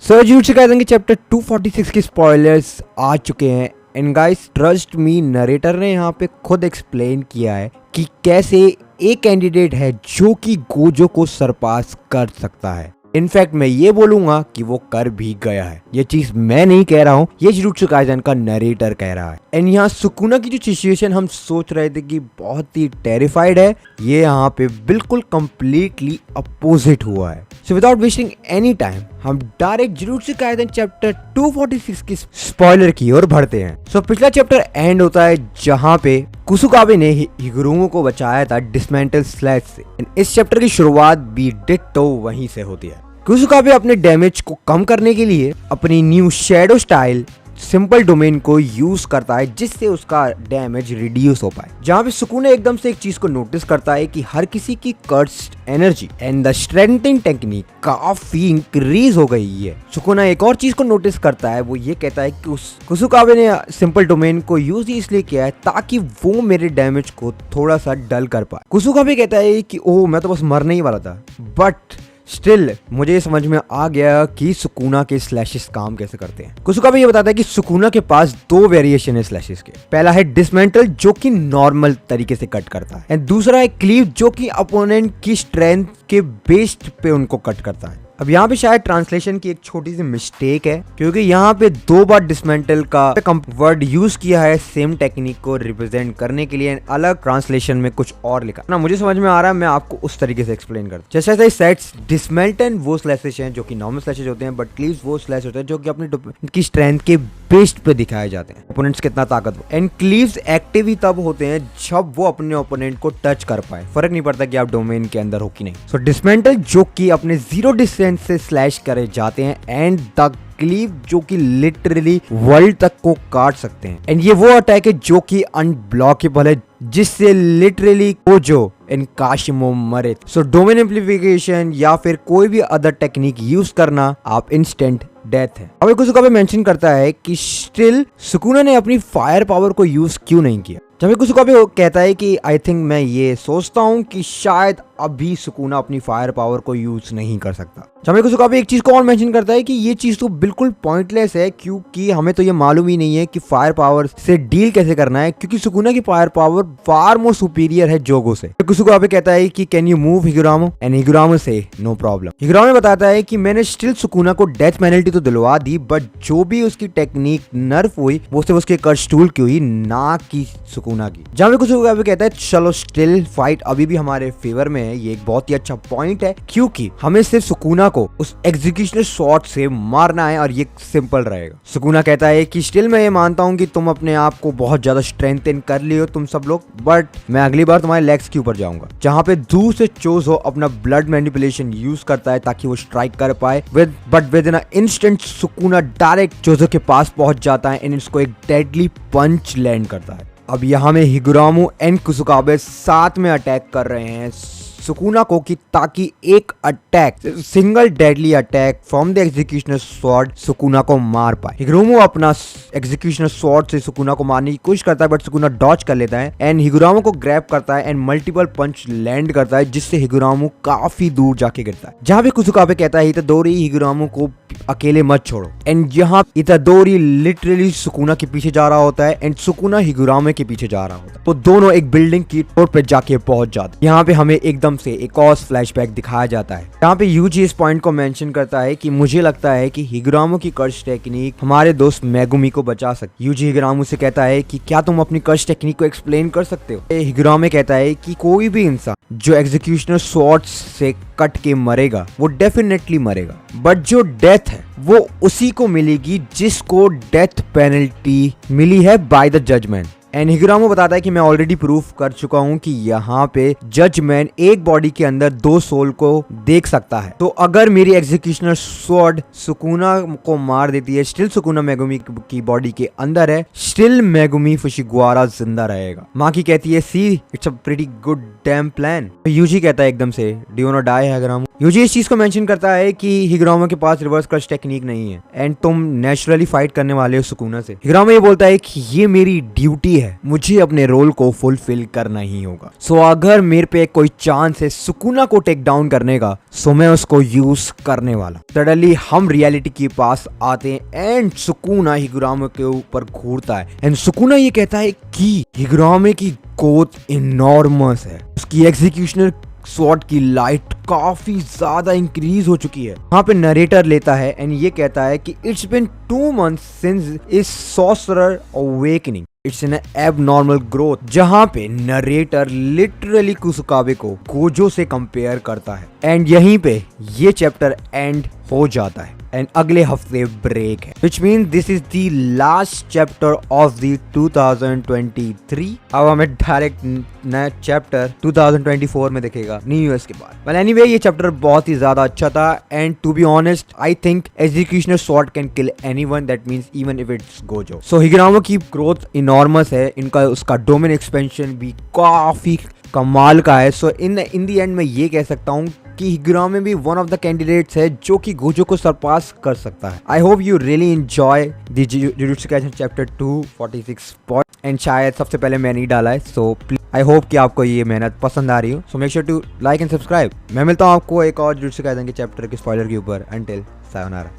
सो jujutsu Kaisen के chapter 246 के spoilers आ चुके हैं and guys trust me, narrator ने यहाँ पे खुद एक्सप्लेन किया है कि कैसे एक कैंडिडेट है जो कि गोजो को सरपास कर सकता है। इनफैक्ट मैं ये बोलूंगा कि वो कर भी गया है। ये चीज मैं नहीं कह रहा हूँ, ये जुजुत्सु काइसेन का नरेटर कह रहा है। एंड यहाँ सुकुना की जो सिचुएशन हम सोच रहे थे कि बहुत ही टेरिफाइड है, ये यहाँ पे बिल्कुल कंप्लीटली अपोजिट हुआ है। So without wasting any time हम डायरेक्ट जुजुत्सु काइसेन चैप्टर 246 की स्पॉइलर की ओर बढ़ते हैं। सो पिछला चैप्टर एंड होता है जहाँ पे कुसुकाबे ने हिगुरुमो को बचाया था डिसमेंटल स्लैश से। इस चैप्टर की शुरुआत भी डिट्टो वहीं से होती है। कुसुकाबे अपने डैमेज को कम करने के लिए अपनी new shadow style simple domain को यूज करता है जिससे उसका डैमेज रिड्यूस हो पाए। जहाँ पे सुकुना एकदम से एक चीज को नोटिस करता है कि हर किसी की cursed energy and the strengthening technique काफी इंक्रीज हो गई है। सुकुना एक और चीज को नोटिस करता है, वो ये कहता है कि कुसुकाबे ने सिंपल डोमेन को यूज इसलिए किया है ताकि वो मेरे डैमेज को थोड़ा सा डल कर पाए। कुसुकाबे कहता है कि ओह मैं तो बस मरने ही वाला था, बट स्टिल मुझे ये समझ में आ गया कि सुकुना के स्लैशेस काम कैसे करते हैं। कुसुकाबे ये बताता है कि सुकुना के पास दो वेरिएशन है स्लैशेस के। पहला है डिसमेंटल जो कि नॉर्मल तरीके से कट करता है एंड दूसरा है क्लीव जो कि अपोनेंट की स्ट्रेंथ के बेस्ड पे उनको कट करता है। अब यहाँ पे शायद ट्रांसलेशन की एक छोटी सी मिस्टेक है क्योंकि यहाँ पे दो बार डिसमेंटल का वर्ड यूज किया है सेम टेक्निक को रिप्रेजेंट करने के लिए। अलग ट्रांसलेशन में कुछ और लिखा ना, मुझे समझ में आ रहा है, मैं आपको उस तरीके से एक्सप्लेन करता हूँ। जैसे ऐसे सेट्स डिसमेंटल वो स्लैशेस हैं जो कि नॉर्मल स्लैशेस होते हैं, बट क्लीव्स वो स्लैश होते हैं जो कि अपनी की स्ट्रेंथ के बेस्ड पे दिखाए जाते हैं, ओपोनेंट्स कितना ताकतवर। एंड क्लीव्स एक्टिव ही तब होते हैं जब वो अपने ओपोनेंट को टच कर पाए, फर्क नहीं पड़ता कि आप डोमेन के अंदर हो कि नहीं। सो डिसमेंटल जो कि अपने जीरो डिस्टेंस से स्लैश करे जाते हैं एंड द क्लीव जो कि लिटरली वर्ल्ड तक को काट सकते हैं। एंड ये वो अटैक है जो कि अनब्लॉकेबल है जिससे लिटरली गोजो एंड काशिमो मरे। सो डोमेन एम्प्लीफिकेशन या फिर कोई भी अदर टेक्निक यूज करना आप इंस्टेंट डेथ है। अब कुसुकाबे मेंशन करता है कि स्टिल सुकुना ने अपनी फायर पावर को यूज क्यों नहीं किया। जब कुसुकाबे कहता है कि आई थिंक मैं ये सोचता हूँ कि शायद अभी सुकुना अपनी फायर पावर को यूज नहीं कर सकता। जब कुसुकाबे एक चीज को और मेंशन करता है कि ये चीज तो बिल्कुल पॉइंटलेस है क्योंकि हमें तो ये मालूम ही नहीं है कि फायर पावर से डील कैसे करना है क्योंकि सुकुना की फायर पावर फार मोर सुपीरियर है जोगो से। तो कुसुकाबे कहता है कि कैन यू मूव हिगुरामो एंड हिगुरामो से नो प्रॉब्लम। हिगुरामो बताता है कि मैंने स्टिल सुकुना को डेथ पेनल्टी तो दिलवा दी, बट जो भी उसकी टेक्निक नर्फ हुई वो सिर्फ उसके कर्स टूल की हुई, ना कि सुकुना की। जहाँ पे कुसुकाबे कहता है चलो स्टिल फाइट अभी भी हमारे फेवर में है। ये एक बहुत ही अच्छा पॉइंट है क्योंकि हमें सिर्फ सुकुना को उस एग्जीक्यूशनल शॉट से मारना है और ये सिंपल रहेगा। सुकुना कहता है कि स्टिल मैं ये मानता हूँ कि तुम अपने आप को बहुत ज्यादा स्ट्रेंथन कर लियो तुम सब लोग, बट मैं अगली बार तुम्हारे लेग्स के ऊपर जाऊंगा। जहाँ पे दूर से चोजो अपना ब्लड मैनिपुलेशन यूज करता है ताकि वो स्ट्राइक कर पाए, but with in instant Sukuna direct Choso के पास पहुंच जाता है एंड इसको एक डेडली पंच लैंड करता है। अब यहाँ में हिगुरामो एंड कुसुकाबे साथ में अटैक कर रहे हैं सुकुना को कि ताकि एक attack single deadly attack from the executional sword Sukuna को मार पाए। हिगुरामो अपना एग्जीक्यूशनल स्वॉर्ड से सुकुना को मारने की कोशिश करता है बट सुकुना डॉज कर लेता है एंड हिगुरामो को ग्रैब करता है एंड मल्टीपल पंच लैंड करता है जिससे हिगुरामो काफी दूर जाके गिरता है। जहाँ पे कुसुकाबे कहता है इतादोरी हिगुरामो को अकेले मत छोड़ो एंड यहाँ इतादोरी लिटरली सुकुना के पीछे जा रहा होता है एंड सुकुना हिगुरामो के पीछे जा रहा होता है। तो दोनों एक बिल्डिंग की टॉर पे जाके पहुंच जाते। यहाँ पे हमें एकदम से एक और फ्लैशबैक दिखाया जाता है यहाँ पे यूजी इस पॉइंट को मेंशन करता है कि मुझे लगता है कि हिगुरामो की कर्स टेक्निक हमारे दोस्त मेगुमी को बचा सकती। यूजी हिगुरामो से कहता है कि क्या तुम अपनी कर्स टेक्निक को एक्सप्लेन कर सकते हो। हिगुरामो कहता है कि कोई भी इंसान जो एग्जीक्यूशनल स्वॉर्ड्स से कट के मरेगा वो डेफिनेटली मरेगा, बट जो डेथ है वो उसी को मिलेगी जिसको डेथ पेनल्टी मिली है बाय द जजमेंट। एंड हिगुरामो बताता है कि मैं ऑलरेडी प्रूफ कर चुका हूं कि यहाँ पे जजमेंट एक बॉडी के अंदर दो सोल को देख सकता है। तो अगर मेरी एग्जीक्यूशनल स्वॉर्ड सुकुना को मार देती है, स्टिल सुकुना मेगुमी की बॉडी के अंदर है, स्टिल मेगुमी फुशिगवारा जिंदा रहेगा। माकी कहती है see it's a pretty good damn plan. Yuji कहता है एकदम से do you want to die Higuruma. Yuji इस चीज को मेंशन करता है कि हिगुरामो के पास रिवर्स कर्स टेक्निक नहीं है एंड तुम नेचुरली फाइट करने वाले हो सुकुना से। हिगुरामो ये बोलता है कि ये मेरी ड्यूटी है, मुझे अपने रोल को फुलफिल करना ही होगा। सो अगर मेरे पे कोई चांस है सुकुना को टेक डाउन करने का, सो मैं उसको यूज करने वाला। सडनली हम रियलिटी के पास आते हैं एंड सुकुना हिगुरामे के ऊपर घूरता है एंड सुकुना ये कहता है कि हिगुरामे की ग्रोथ इनॉर्मस है, उसकी एग्जीक्यूशनर स्वॉर्ड की लाइट काफी ज्यादा इंक्रीज हो चुकी है। यहाँ पे नरेटर लेता है एंड ये कहता है कि it's been 2 months since is sorcerer awakening, it's an abnormal growth. जहाँ पे नरेटर लिटरली कुसुकाबे को गोजो से कंपेयर करता है एंड यहीं पे ये चैप्टर एंड हो जाता है एंड अगले हफ्ते ब्रेक है, which means this is the last chapter of the 2023। अब हमें डायरेक्ट नया चैप्टर 2024 में दिखेगा न्यू ईयर्स के बाद। well anyway ये चैप्टर बहुत ही ज्यादा अच्छा था and to be honest I think executioner sword can kill anyone, that means even if it's Gojo. So Higuruma की ग्रोथ इनॉर्मस है, इनका उसका डोमेन एक्सपेंशन भी काफी कमाल का है। सो इन द एंड मैं ये कह सकता हूँ कि हिगुरामे भी वन ऑफ द कैंडिडेट्स है जो कि गोजो को सरपास कर सकता है। I hope you really enjoy the jujutsu Kaisen chapter 246 and शायद सबसे पहले मैंने ही डाला है। सो आई होप कि आपको ये मेहनत पसंद आ रही हो। So make sure to like and subscribe. मैं मिलता हूँ आपको एक और जुजुत्सु काइसेन के चैप्टर के स्पॉइलर के ऊपर। Until sayonara.